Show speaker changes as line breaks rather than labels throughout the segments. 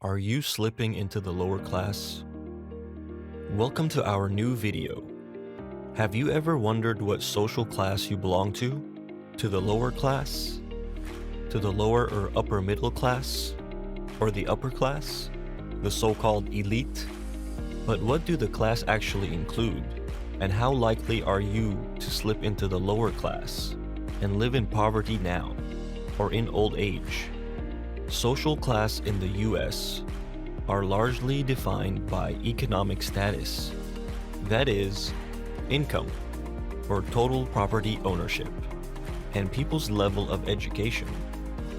Are you slipping into the lower class? Welcome to our new video. Have you ever wondered what social class you belong to? To the lower class? To the lower or upper middle class? Or the upper class? The so-called elite? But what do the class actually include? And how likely are you to slip into the lower class and live in poverty now or in old age? Social class in the US are largely defined by economic status, that is, income or total property ownership, and people's level of education.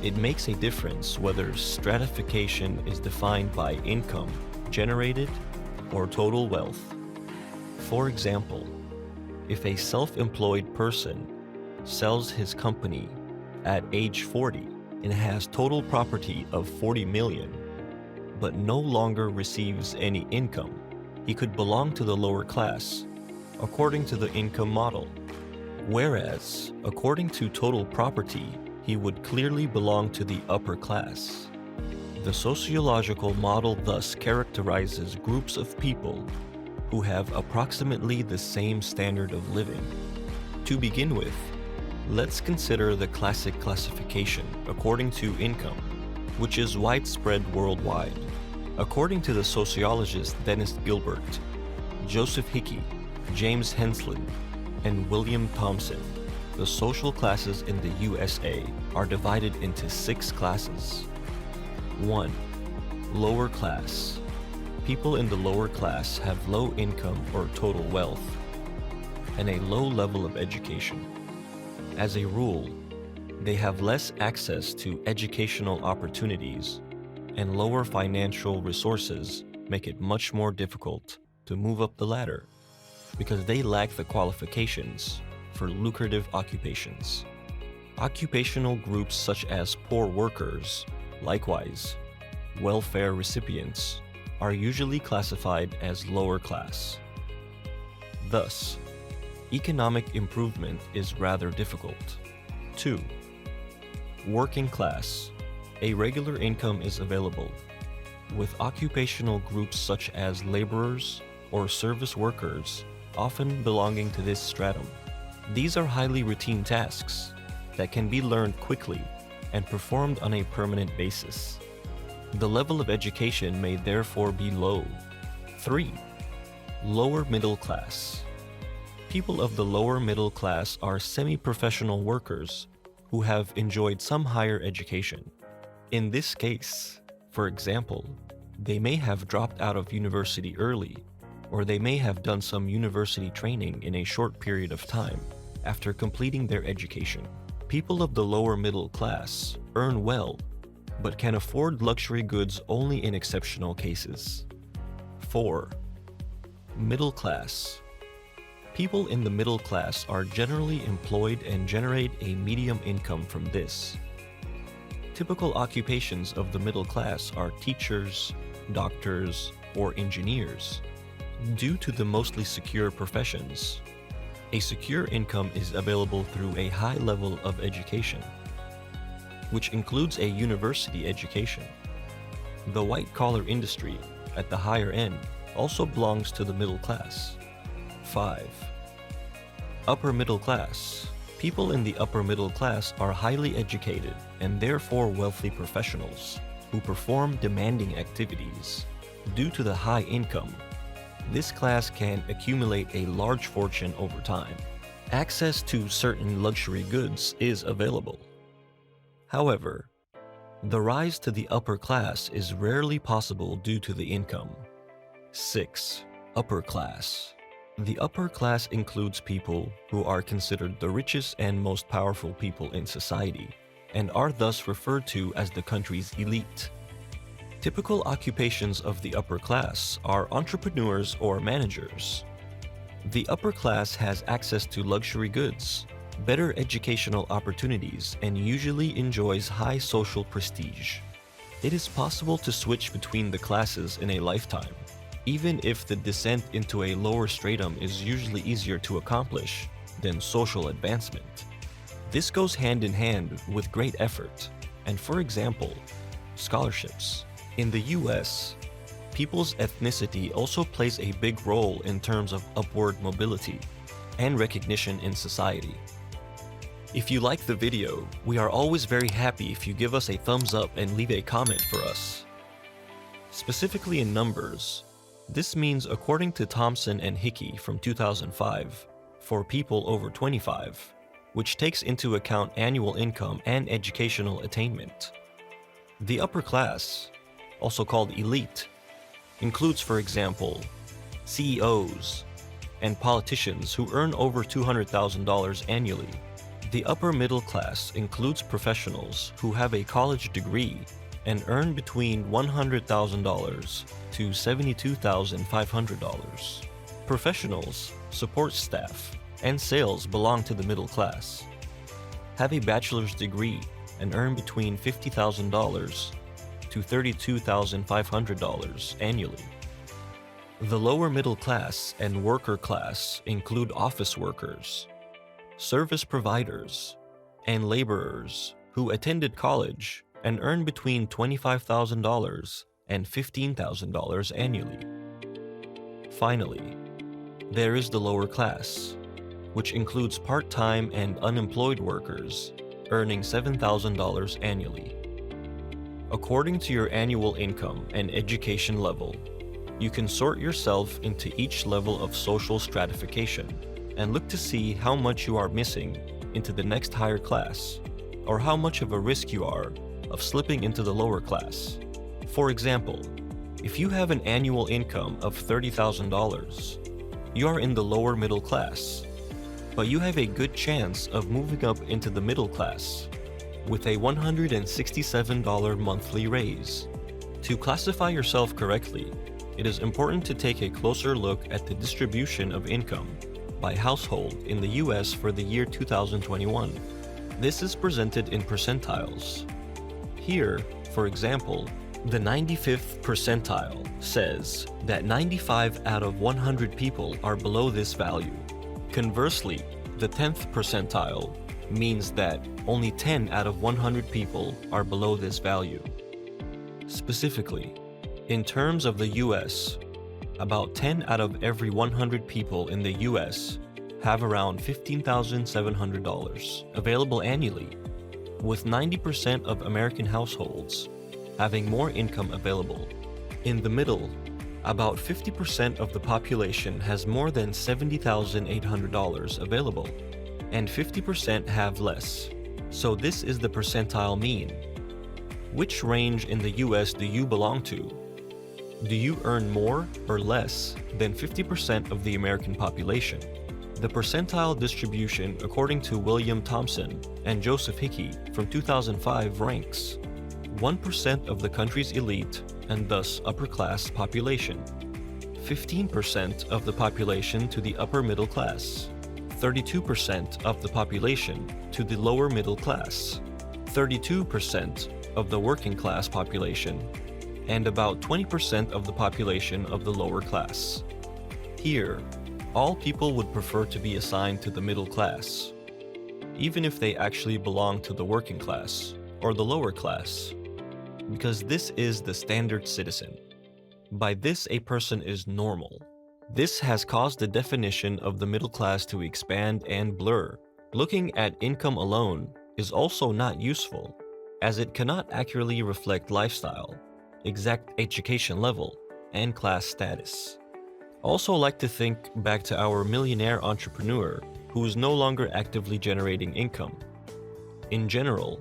It makes a difference whether stratification is defined by income generated or total wealth. For example, if a self-employed person sells his company at age 40 and has total property of 40 million, but no longer receives any income, he could belong to the lower class, according to the income model. Whereas, according to total property, he would clearly belong to the upper class. The sociological model thus characterizes groups of people who have approximately the same standard of living. To begin with, let's consider the classic classification according to income, which is widespread worldwide. According to the sociologists Dennis Gilbert, Joseph Hickey, James Henslin, and William Thompson, the social classes in the USA are divided into 6 classes. 1. Lower class. People in the lower class have low income or total wealth, and a low level of education. As a rule, they have less access to educational opportunities, and lower financial resources make it much more difficult to move up the ladder because they lack the qualifications for lucrative occupations. Occupational groups such as poor workers, likewise, welfare recipients, are usually classified as lower class. Thus, economic improvement is rather difficult. 2. Working class. A regular income is available, with occupational groups such as laborers or service workers often belonging to this stratum. These are highly routine tasks that can be learned quickly and performed on a permanent basis. The level of education may therefore be low. 3. Lower middle class. People of the lower middle class are semi-professional workers who have enjoyed some higher education. In this case, for example, they may have dropped out of university early, or they may have done some university training in a short period of time after completing their education. People of the lower middle class earn well, but can afford luxury goods only in exceptional cases. 4. Middle class. People in the middle class are generally employed and generate a medium income from this. Typical occupations of the middle class are teachers, doctors, or engineers. Due to the mostly secure professions, a secure income is available through a high level of education, which includes a university education. The white-collar industry at the higher end also belongs to the middle class. 5. Upper middle class. People in the upper middle class are highly educated and therefore wealthy professionals who perform demanding activities. Due to the high income, this class can accumulate a large fortune over time. Access to certain luxury goods is available. However, the rise to the upper class is rarely possible due to the income. 6. Upper class. The upper class includes people who are considered the richest and most powerful people in society, and are thus referred to as the country's elite. Typical occupations of the upper class are entrepreneurs or managers. The upper class has access to luxury goods, better educational opportunities, and usually enjoys high social prestige. It is possible to switch between the classes in a lifetime, even if the descent into a lower stratum is usually easier to accomplish than social advancement. This goes hand in hand with great effort, and for example, scholarships. In the US, people's ethnicity also plays a big role in terms of upward mobility and recognition in society. If you like the video, we are always very happy if you give us a thumbs up and leave a comment for us. Specifically in numbers, this means according to Thompson and Hickey from 2005, for people over 25, which takes into account annual income and educational attainment. The upper class, also called elite, includes, for example, CEOs and politicians who earn over $200,000 annually. The upper middle class includes professionals who have a college degree and earn between $100,000 to $72,500. Professionals, support staff, and sales belong to the middle class. Have a bachelor's degree and earn between $50,000 to $32,500 annually. The lower middle class and worker class include office workers, service providers, and laborers who attended college and earn between $25,000 and $15,000 annually. Finally, there is the lower class, which includes part-time and unemployed workers earning $7,000 annually. According to your annual income and education level, you can sort yourself into each level of social stratification and look to see how much you are missing into the next higher class, or how much of a risk you are of slipping into the lower class. For example, if you have an annual income of $30,000, you are in the lower middle class, but you have a good chance of moving up into the middle class with a $167 monthly raise. To classify yourself correctly, it is important to take a closer look at the distribution of income by household in the US for the year 2021. This is presented in percentiles. Here, for example, the 95th percentile says that 95 out of 100 people are below this value. Conversely, the 10th percentile means that only 10 out of 100 people are below this value. Specifically, in terms of the US, about 10 out of every 100 people in the US have around $15,700 available annually, with 90% of American households having more income available. In the middle, about 50% of the population has more than $70,800 available, and 50% have less. So this is the percentile mean. Which range in the US do you belong to? Do you earn more or less than 50% of the American population? The percentile distribution according to William Thompson and Joseph Hickey from 2005 ranks 1% of the country's elite and thus upper class population, 15% of the population to the upper middle class, 32% of the population to the lower middle class, 32% of the working class population, and about 20% of the population of the lower class. Here, all people would prefer to be assigned to the middle class, even if they actually belong to the working class or the lower class, because this is the standard citizen. By this, a person is normal. This has caused the definition of the middle class to expand and blur. Looking at income alone is also not useful, as it cannot accurately reflect lifestyle, exact education level, and class status. Also like to think back to our millionaire entrepreneur who is no longer actively generating income. In general,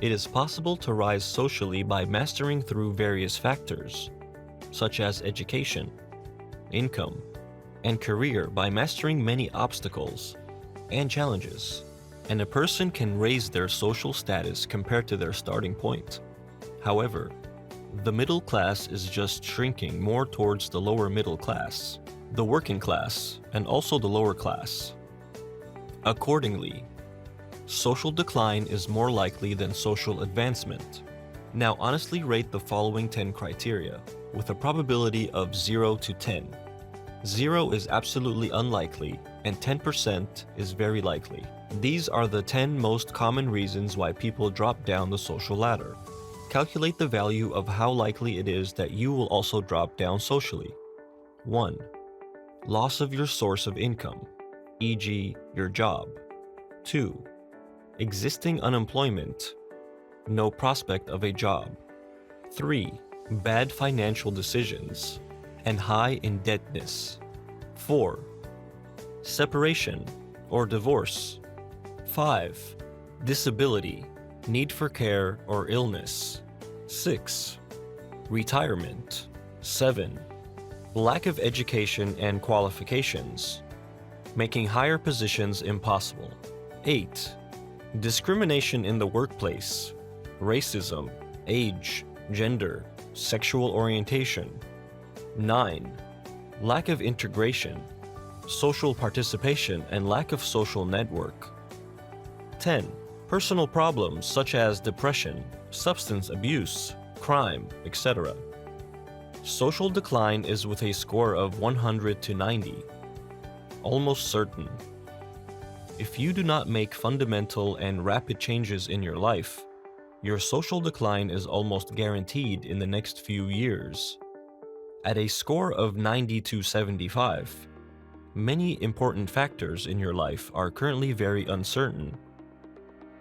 it is possible to rise socially by mastering through various factors, such as education, income, and career by mastering many obstacles and challenges, and a person can raise their social status compared to their starting point. However, the middle class is just shrinking more towards the lower middle class, the working class, and also the lower class. Accordingly, social decline is more likely than social advancement. Now honestly rate the following 10 criteria with a probability of 0 to 10. 0 is absolutely unlikely and 10% is very likely. These are the 10 most common reasons why people drop down the social ladder. Calculate the value of how likely it is that you will also drop down socially. 1. Loss of your source of income, e.g., your job. 2. Existing unemployment, no prospect of a job. 3. Bad financial decisions and high indebtedness. 4. Separation or divorce. 5. Disability, need for care or illness. 6. Retirement. 7. Lack of education and qualifications, making higher positions impossible. 8. Discrimination in the workplace, racism, age, gender, sexual orientation. 9. Lack of integration, social participation and lack of social network. 10. Personal problems such as depression, substance abuse, crime, etc. Social decline is with a score of 100 to 90. Almost certain. If you do not make fundamental and rapid changes in your life, your social decline is almost guaranteed in the next few years. At a score of 90 to 75, many important factors in your life are currently very uncertain,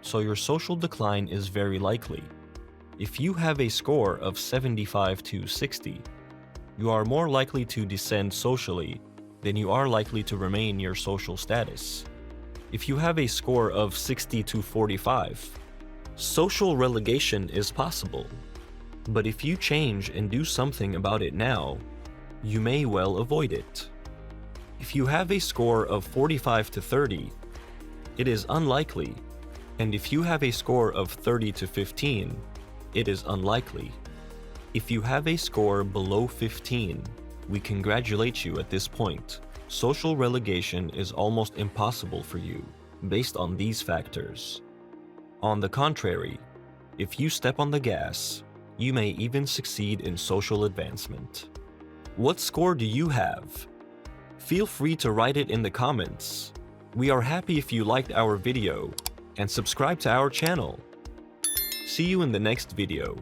so your social decline is very likely. If you have a score of 75 to 60, you are more likely to descend socially than you are likely to remain your social status. If you have a score of 60 to 45, social relegation is possible. But if you change and do something about it now, you may well avoid it. If you have a score of 45 to 30, it is unlikely, and if you have a score of 30 to 15, it is unlikely. If you have a score below 15, we congratulate you at this point. Social relegation is almost impossible for you, based on these factors. On the contrary, if you step on the gas, you may even succeed in social advancement. What score do you have? Feel free to write it in the comments. We are happy if you liked our video and subscribe to our channel. See you in the next video.